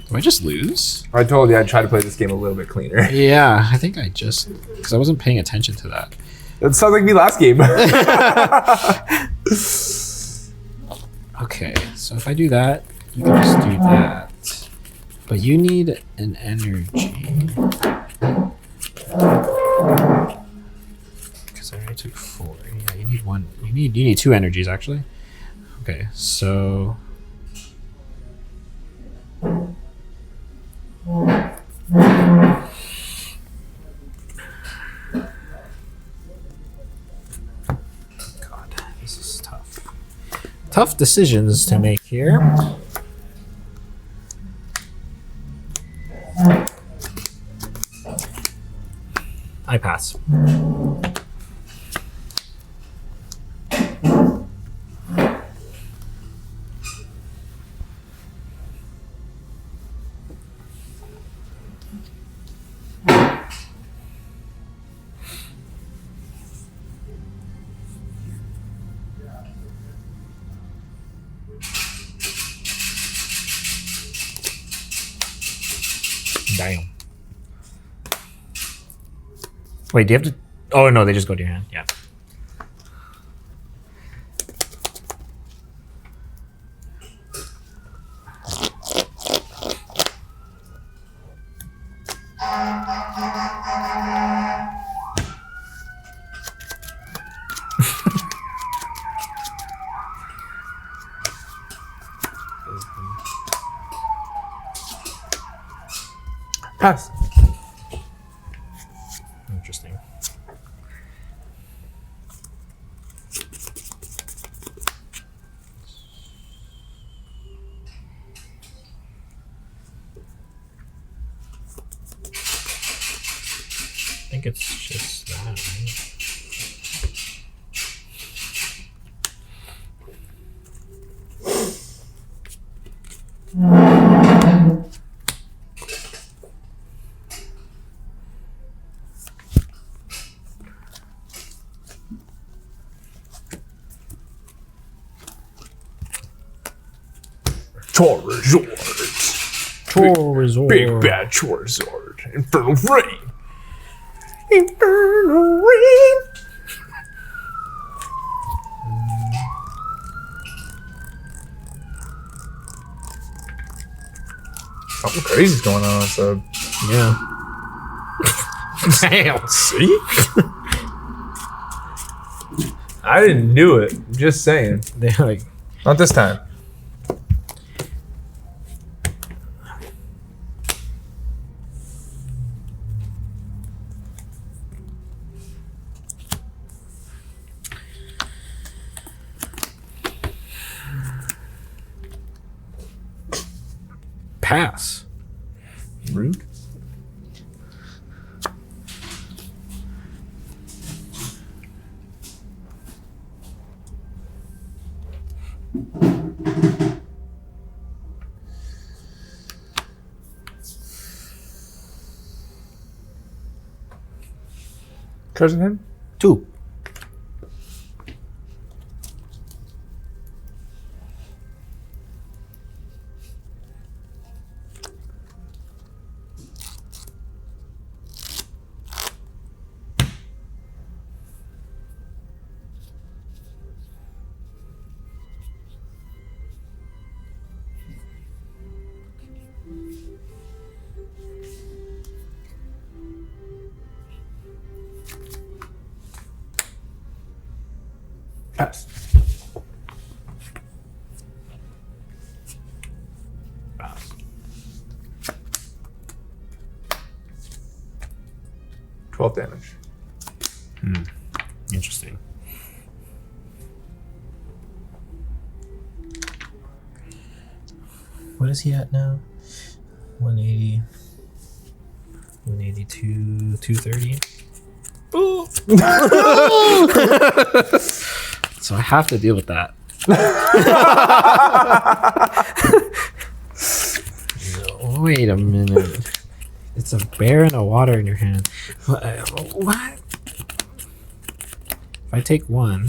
Do I just lose? I told you I'd try to play this game a little bit cleaner. Yeah, I think I just. Because I wasn't paying attention to that. That sounds like me last game. Okay, so if I do that, you can just do that. But you need an energy. Because I already took 4. Yeah, you need 1. You need 2 energies actually. Okay, so. God, this is tough. Tough decisions to make here. I pass. Damn. Wait, do you have to? Oh no, they just go to your hand. Yeah. Pass. Interesting. I think it's just that, right? Charizard. Big bad Charizard. Infernal Rain. Infernal Rain. Something crazy's going on. So Yeah. Damn. see, I didn't do it. I'm just saying. They're like, Not this time. pass. Rude. Cards in hand? 2. Pass. Pass. 12 damage. Interesting. What is he at now? 180. 182. 230. Ooh. So I have to deal with that. No, wait a minute. It's a bear and a water in your hand. What? If I take 1,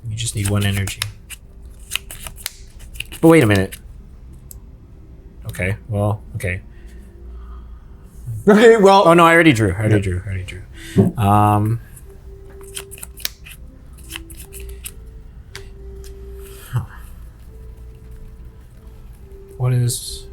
you just need 1 energy. But wait a minute. Okay, well, okay. Okay, well. Oh no, I already drew. I already drew. What is...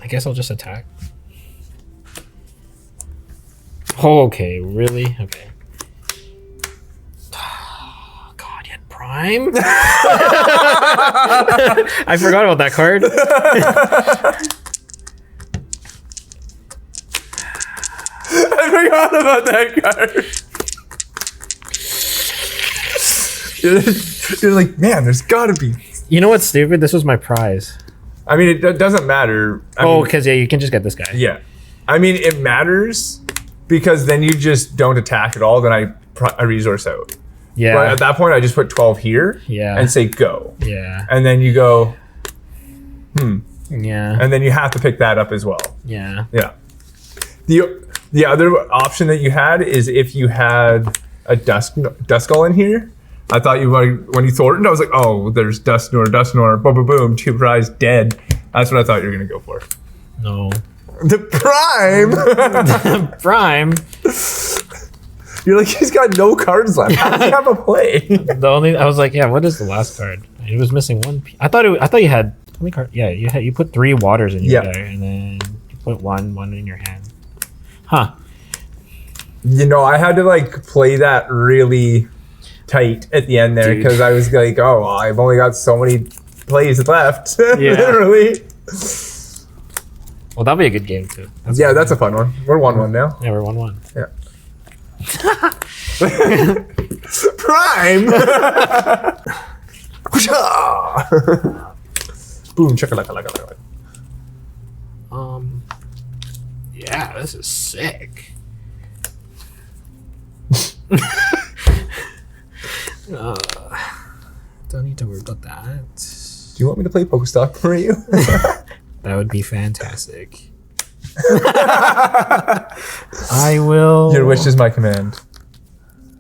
I guess I'll just attack. Oh, okay, really? Okay. God, you had Prime? I forgot about that card. I forgot about that card. You're like, man, there's gotta be. You know what's stupid? This was my prize. I mean, it doesn't matter. I Oh, mean, because yeah, you can just get this guy. yeah. I mean, it matters because then you just don't attack at all. Then I resource out. Yeah. But at that point, I just put 12 here Yeah. and say go. Yeah. And then you go, Yeah. and then you have to pick that up as well. Yeah. Yeah. The other option that you had is if you had a Duskull in here. I thought you might, when you thought it, I was like, oh, there's Dusknoir, boom, boom, boom, 2 prize, dead. That's what I thought you were going to go for. No. The Prime! Prime. You're like, he's got no cards left. How does he have a play? The only I was like, yeah, what is the last card? It was missing 1 piece. I thought you had how many cards? Yeah, you put 3 waters in your Yeah. deck, and then you put one in your hand. Huh. You know, I had to like play that really tight at the end there Dude. because I was like, oh, well, I've only got so many plays left. Yeah. Literally. Well, that'll be a good game too. Yeah, that's a fun one. We're 1-1 now. Yeah, we're 1-1. Yeah. Prime! Boom, chaka-laka-laka-laka. Yeah, this is sick. Don't need to worry about that. Do you want me to play Pokestop for you? That would be fantastic. I will. Your wish is my command.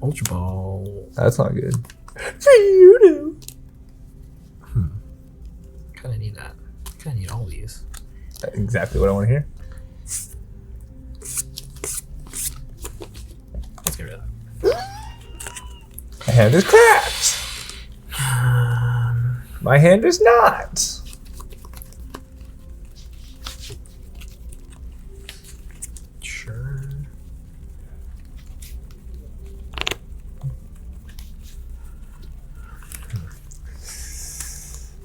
Ultra Ball. That's not good. Feudum. Kind of need that. Kind of need all these. That's exactly what I want to hear. Let's get rid of that. My hand is cracked. My hand is not. Sure.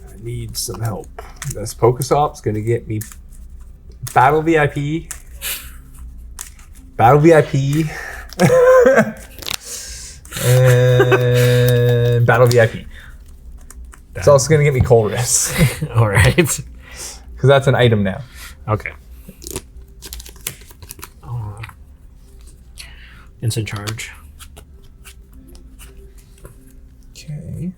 I need some help. This Pokestop's gonna get me Battle VIP. Battle VIP. And Battle VIP. It's also gonna get me Colress. All right. Because that's an item now. Okay. Oh. Instant charge. Okay.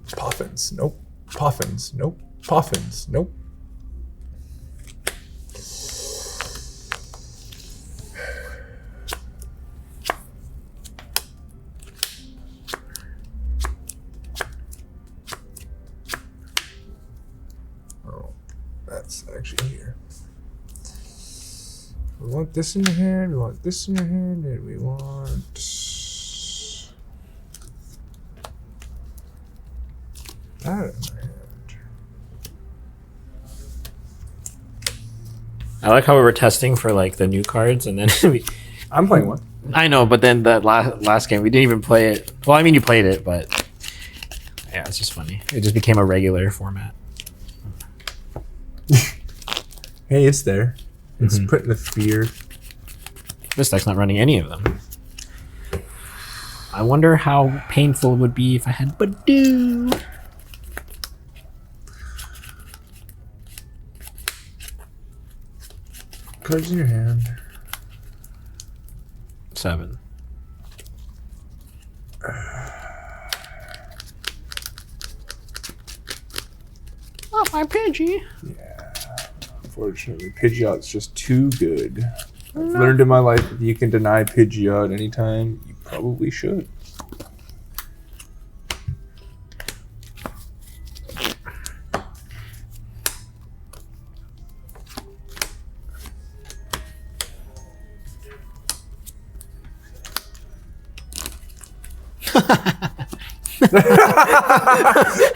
Poffins. Nope. Poffins. Nope. Poffins. Nope. Oh, that's actually here. We want this in your hand, we want this in your hand, and we want that in my hand. I like how we were testing for like the new cards, and then I'm playing one. I know, but then that last game we didn't even play it. Well, I mean, you played it, but yeah, it's just funny. It just became a regular format. Hey, it's there. It's putting the fear. This deck's not running any of them. I wonder how painful it would be if I had Budew. Cards in your hand. 7. Oh, my Pidgey. Unfortunately, Pidgeot's just too good. I've learned in my life if you can deny Pidgeot anytime, you probably should.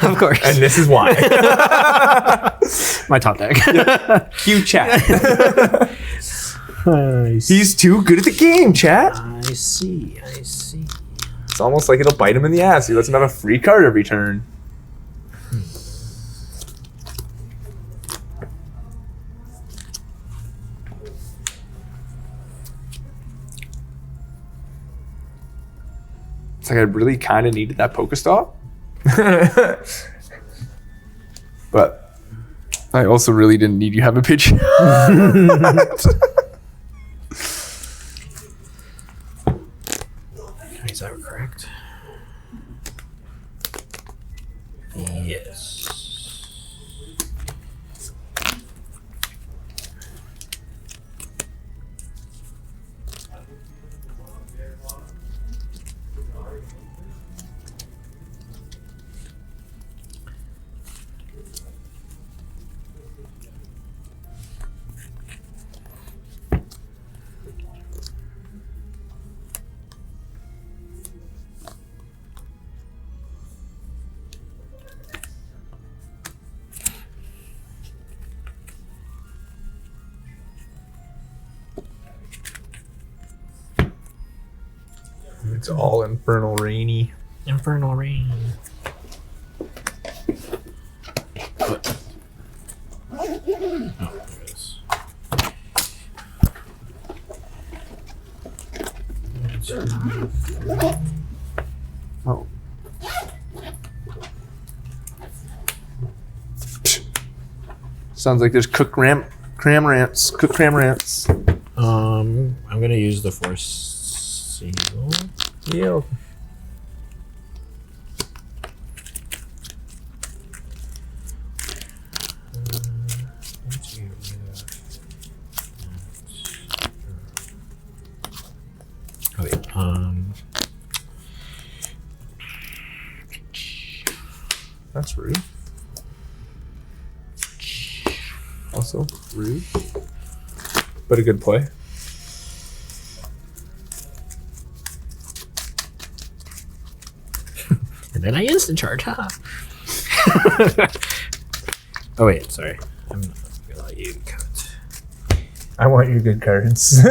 Of course. And this is why. My top deck. Cue chat. He's too good at the game, chat. I see. It's almost like it'll bite him in the ass. He lets him have a free card every turn. It's like I really kind of needed that Pokestop. But I also really didn't need you to have a pitch. Is that correct? Yes. It's all infernal rainy. Infernal rain. Oh, there it is. Oh. Sounds like there's Cook Cram Rants. I'm gonna use the Force Seal. Yeah. Let's get rid of that. That's rude. Also rude, but a good play. And then I instant charge, huh? Oh wait, sorry. I'm not gonna let you cut. I want your good cards.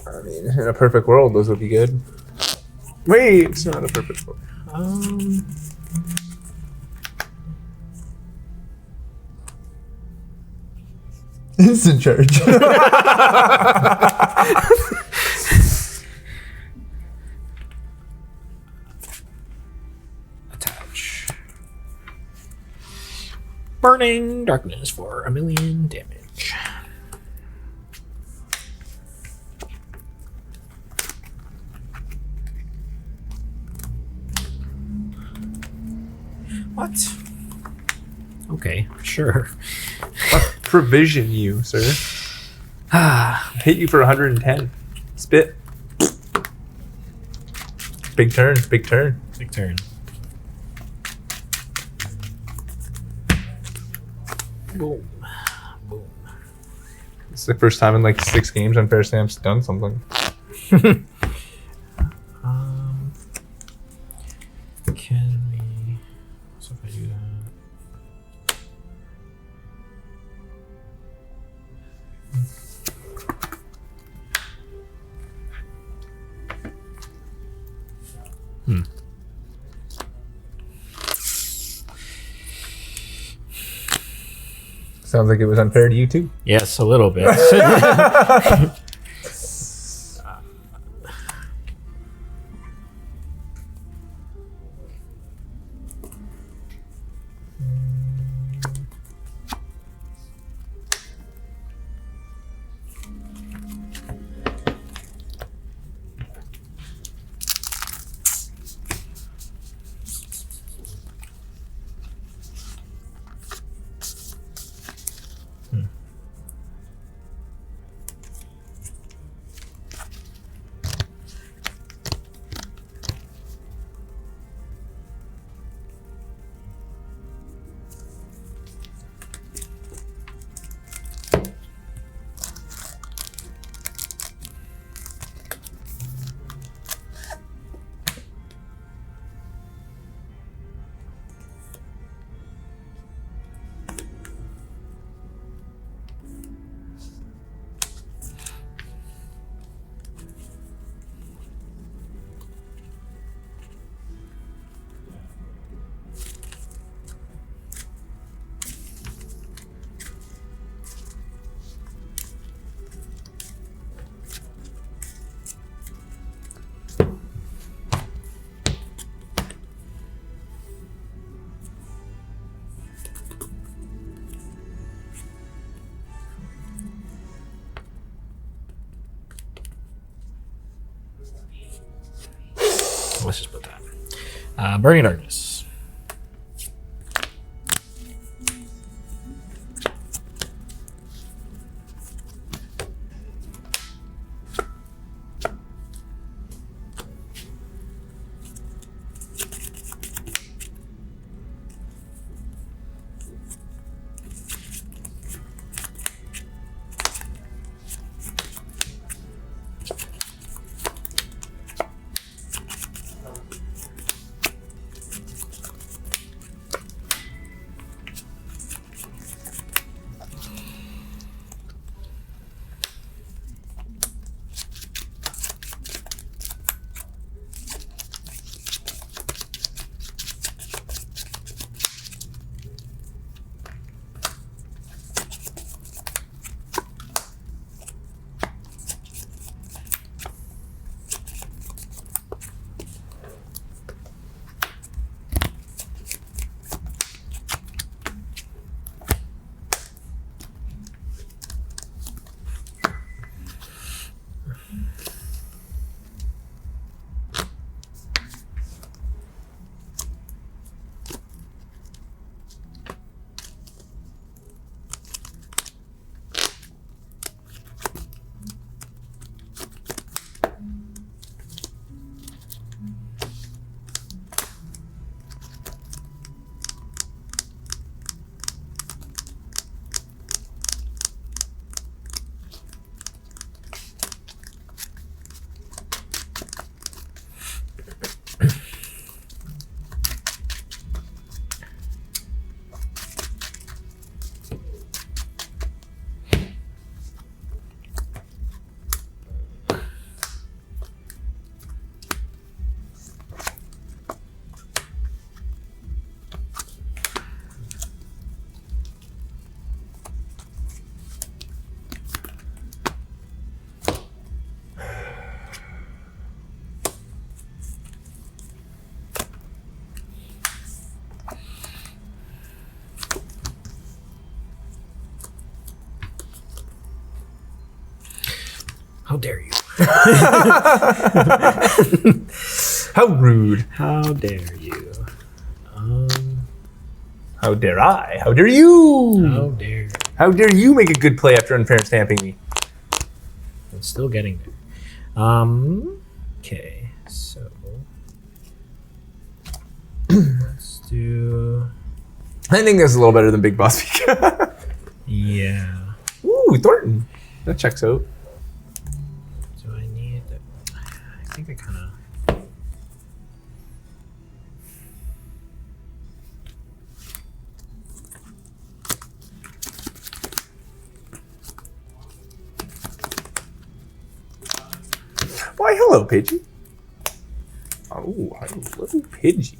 I mean, in a perfect world, those would be good. Wait, it's not a perfect world. Instant charge. Attach. Burning darkness for 1,000,000 damage. What? Okay, sure. Provision you, sir. Hit you for 110. Spit. Big turn, big turn. Big turn. Boom. Boom. It's the first time in like 6 games Unfair Stamp's done something. Can we... So if I do that... Sounds like it was unfair to you too. Yes, a little bit. Let's just put that. Burning Darkness. How dare you? How rude. How dare you? How dare I? How dare you? How dare you? How dare you make a good play after unfair stamping me? It's still getting there. Okay, so let's do. I think that's a little better than Big Boss Peak. Yeah. Ooh, Thornton. That checks out. Do I need? I think I kind of. Why, hello, Pidgey. Oh, hello, Pidgey.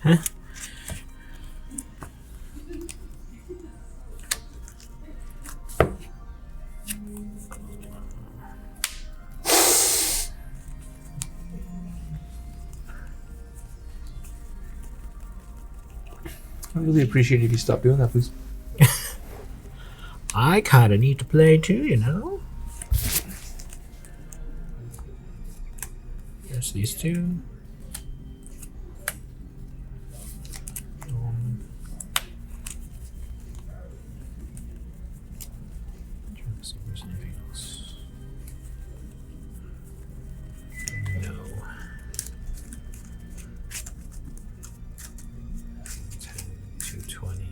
Huh? I really appreciate it if you stop doing that, please. I kind of need to play too, you know? There's these two. Trying to see if there's anything else. No. 10, 220.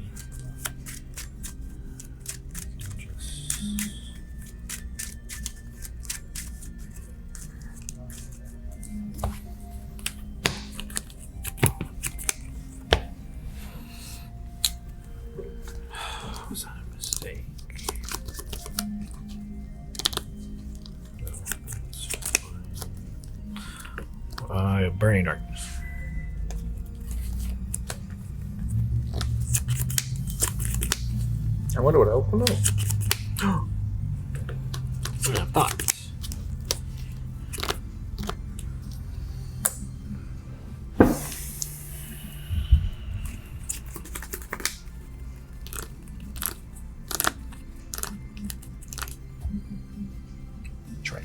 Was that a mistake? No, that's fine. Burning Darkness. I wonder what else will know. Yeah, thought. Try.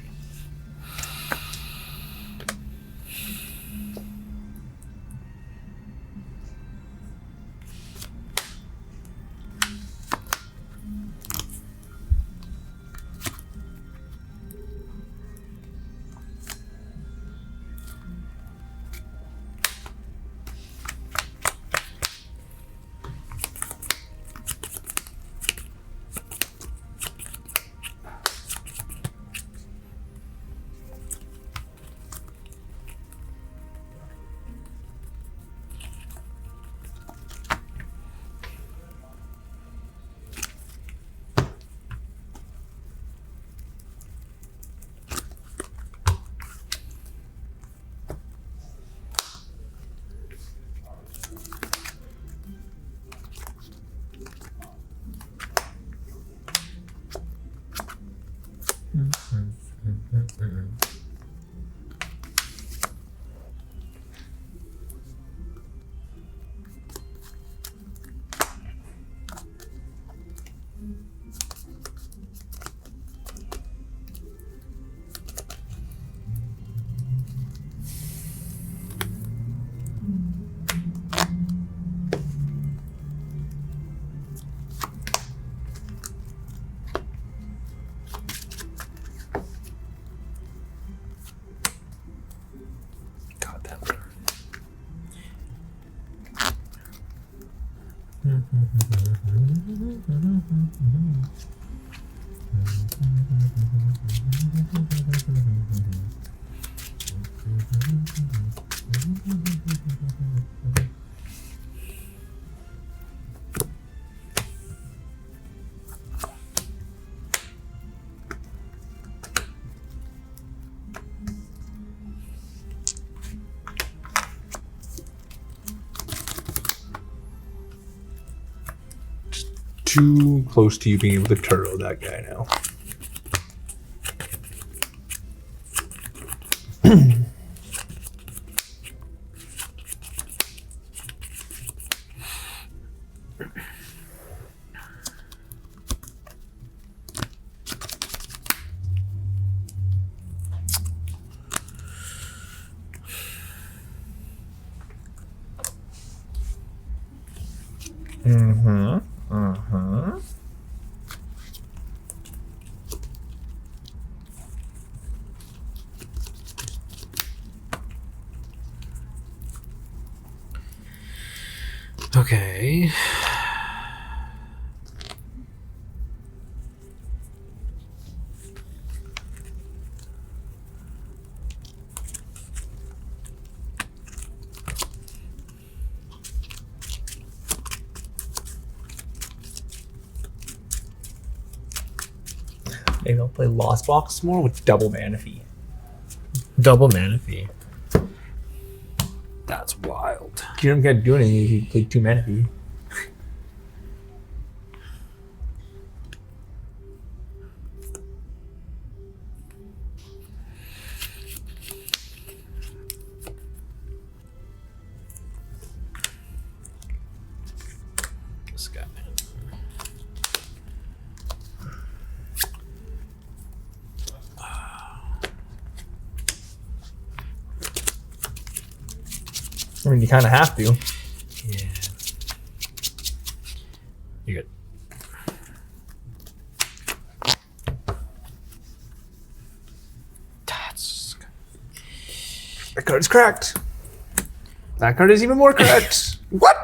Too close to you being able to turtle that guy now. Mm-hmm. Mm-hmm. Okay. Maybe I'll play Lost Box more with double mana fee. Double mana fee. That's wild. You don't get to do anything if you play 2 mana fee. This guy. I mean, you kind of have to. Yeah. You're good. That's That card is cracked. That card is even more cracked. What?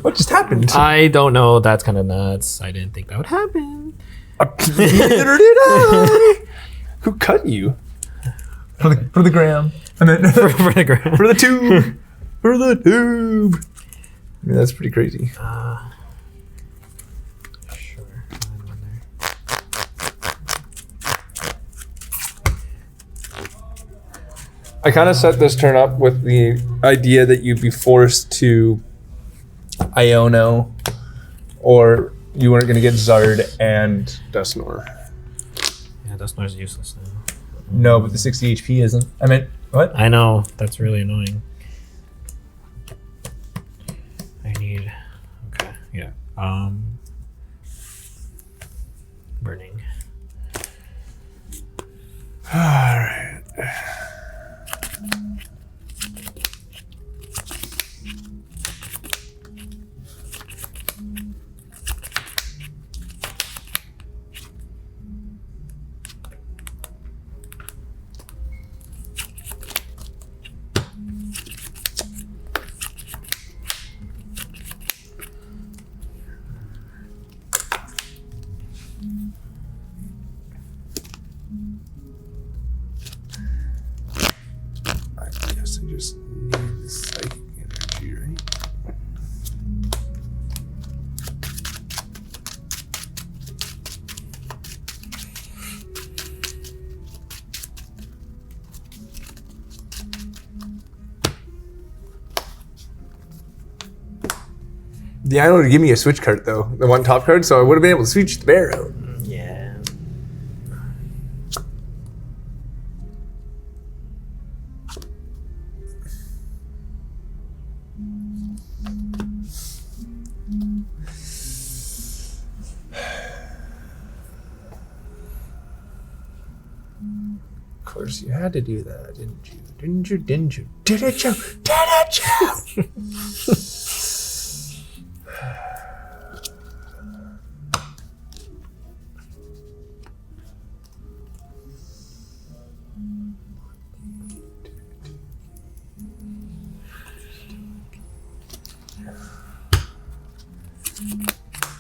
What just happened? I don't know. That's kind of nuts. I didn't think that would happen. Neither did I. Who cut you? For the gram. And then for the ground. for the tube. For the tube. I mean, that's pretty crazy. Sure. I kind of set this turn up with the idea that you'd be forced to Iono, or you weren't going to get Zard and Dusknoir. Yeah, Dusknoir's useless now. No, but the 60 HP isn't. I meant, what? I know. That's really annoying. I need... Okay, yeah. Burning. Alright. I guess I just need the psychic energy, right? The idol would give me a switch card though, the one top card, so I would have been able to switch the bear out. Yeah. Of course, you had to do that, didn't you? Didn't you? Didn't you? Didn't you? Didn't you?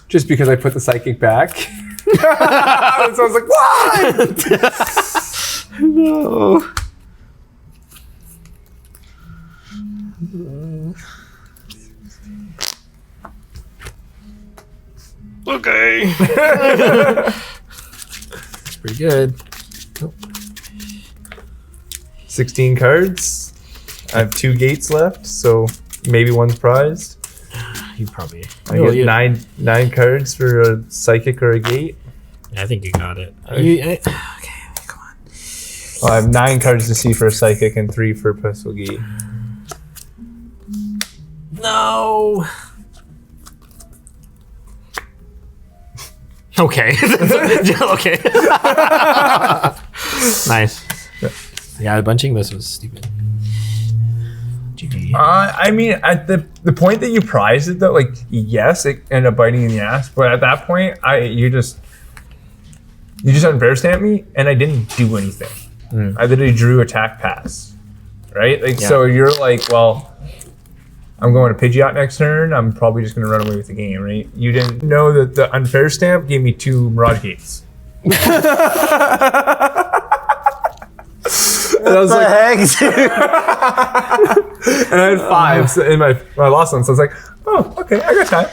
just because I put the psychic back. So I was like, what? No. Okay. It's pretty good. 16 cards. I have 2 gates left, so maybe one's prized. You probably. I get nine cards for a psychic or a gate. I think you got it. Okay. Okay, come on. Well, I have 9 cards to see for a psychic and 3 for a pistol gate. No. Okay. Okay. Nice. Yeah, bunching this was stupid. GG. I mean, at the point that you prized it, though, like, yes, it ended up biting in the ass. But at that point, you just unfair stamped me, and I didn't do anything. I literally drew attack pass, right? Like, Yeah. so you're like, well, I'm going to Pidgeot next turn. I'm probably just going to run away with the game, right? You didn't know that the unfair stamp gave me 2 Mirage Gates. And I was like, heck, dude? and I had 5 in my lost one, so I was like, oh, okay, I got time.